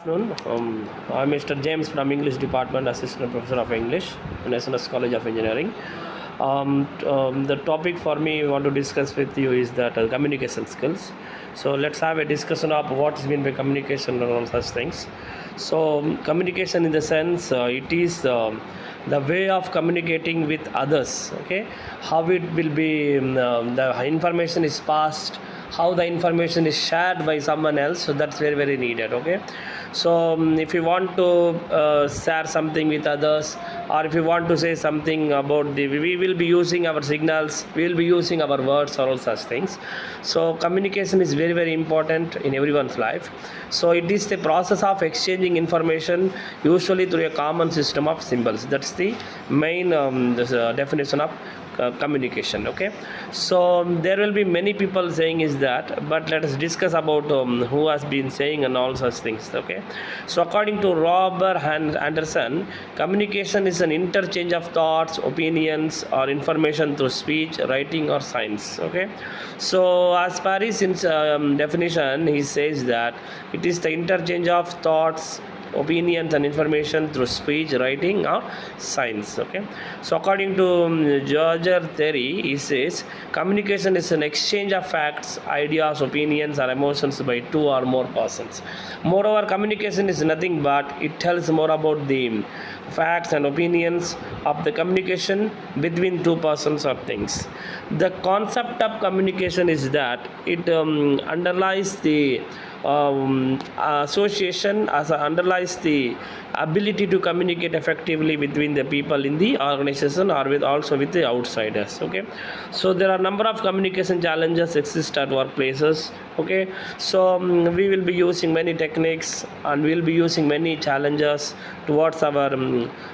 Afternoon. I'm Mr. James from English Department, Assistant Professor of English in SNS College of Engineering. The topic for me I want to discuss with you is that communication skills. So let's have a discussion of what is meant by communication and all such things. So communication in the sense it is the way of communicating with others. Okay, how it will be the information is passed, how the information is shared by someone else, so that's very needed. Okay, so if you want to share something with others, or if you want to say something about we will be using our signals, we will be using our words or all such things. So communication is very important in everyone's life. So it is the process of exchanging information, usually through a common system of symbols. That's the main definition of communication. Okay, so there will be many people saying is that, but let us discuss about who has been saying and all such things. Okay, so according to Robert Anderson, communication is an interchange of thoughts, opinions, or information through speech, writing, or signs. Okay, so as per his definition, he says that it is the interchange of thoughts, opinions, and information through speech, writing, or signs. Okay, so according to Georgia theory, he says communication is an exchange of facts, ideas, opinions, or emotions by two or more persons. Moreover, communication is nothing but it tells more about the facts and opinions of the communication between two persons or things. The concept of communication is that it underlies the association as underlies the ability to communicate effectively between the people in the organization or with the outsiders. Okay, so there are number of communication challenges exist at workplaces. Okay, so we will be using many techniques and we will be using many challenges towards our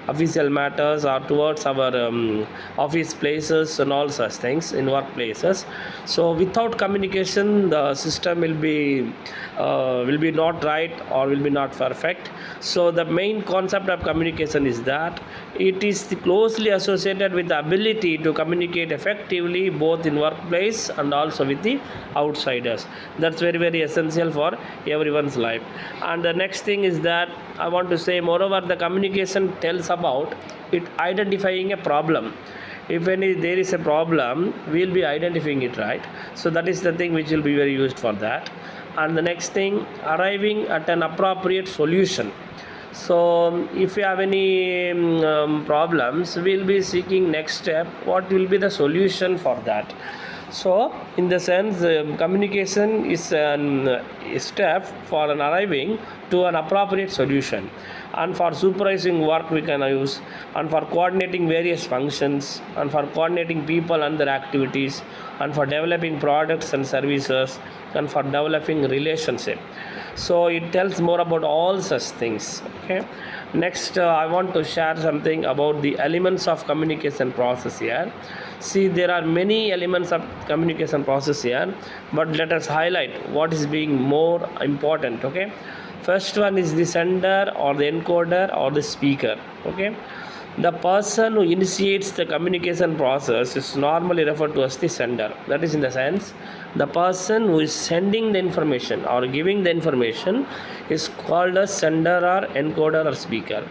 official matters or towards our office places and all such things in workplaces. So without communication, the system will be not right or will be not perfect. So the main concept of communication is that it is closely associated with the ability to communicate effectively both in workplace and also with the outsiders. That's very essential for everyone's life. And the next thing is that I want to say, moreover, the communication tells about it identifying a problem. If there is a problem, we'll be identifying it, right? So that is the thing which will be very used for that. And the next thing, arriving at an appropriate solution. So if you have any problems, we'll be seeking next step, what will be the solution for that. So in the sense, communication is a step for an arriving to an appropriate solution. And for supervising work we can use, and for coordinating various functions, and for coordinating people and their activities, and for developing products and services, and for developing relationship. So it tells more about all such things. Okay, next I want to share something about the elements of communication process here. See, there are many elements of communication process here, but let us highlight what is being more important. Okay, first one is the sender or the encoder or the speaker. Okay, the person who initiates the communication process is normally referred to as the sender. That is, in the sense, the person who is sending the information or giving the information is called a sender or encoder or speaker.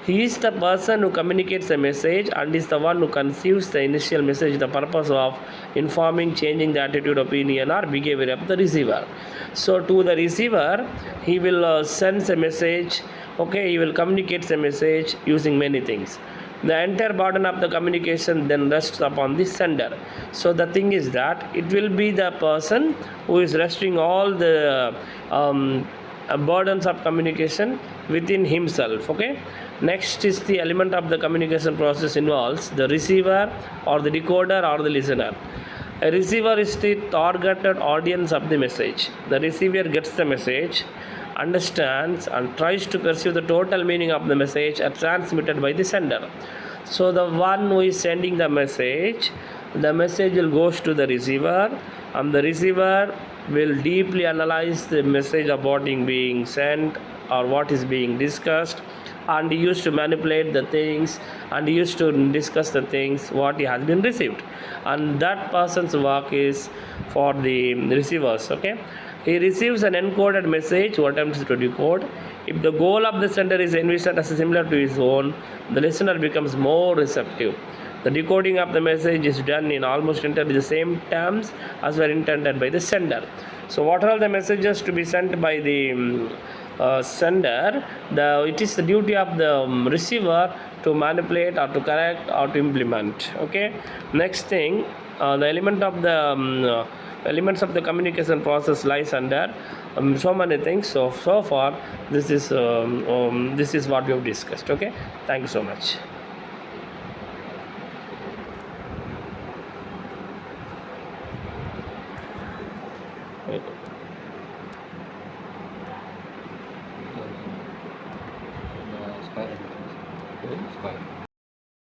He is the person who communicates the message and is the one who conceives the initial message, the purpose of informing, changing the attitude, opinion, or behavior of the receiver. So to the receiver, he will send a message. Okay, he will communicate the message using many things. The entire burden of the communication then rests upon the sender. So the thing is that it will be the person who is resting all the burdens of communication within himself. Okay, next is the element of the communication process involves the receiver or the decoder or the listener. A receiver is the targeted audience of the message. The receiver gets the message, understands, and tries to perceive the total meaning of the message as transmitted by the sender. So the one who is sending the message will goes to the receiver, and the receiver will deeply analyze the message about being sent or what is being discussed, and he used to manipulate the things and he used to discuss the things what he has been received, and that person's work is for the receivers. Okay, He receives an encoded message who attempts to decode. If the goal of the sender is envisioned as similar to his own, the listener becomes more receptive. The decoding of the message is done in almost entirely the same terms as were intended by the sender. So, what are the messages to be sent by the sender? It is the duty of the receiver to manipulate or to correct or to implement. Okay. Next thing, the elements of the communication process lies under so many things. So far, this is what we have discussed. Okay. Thank you so much. Square.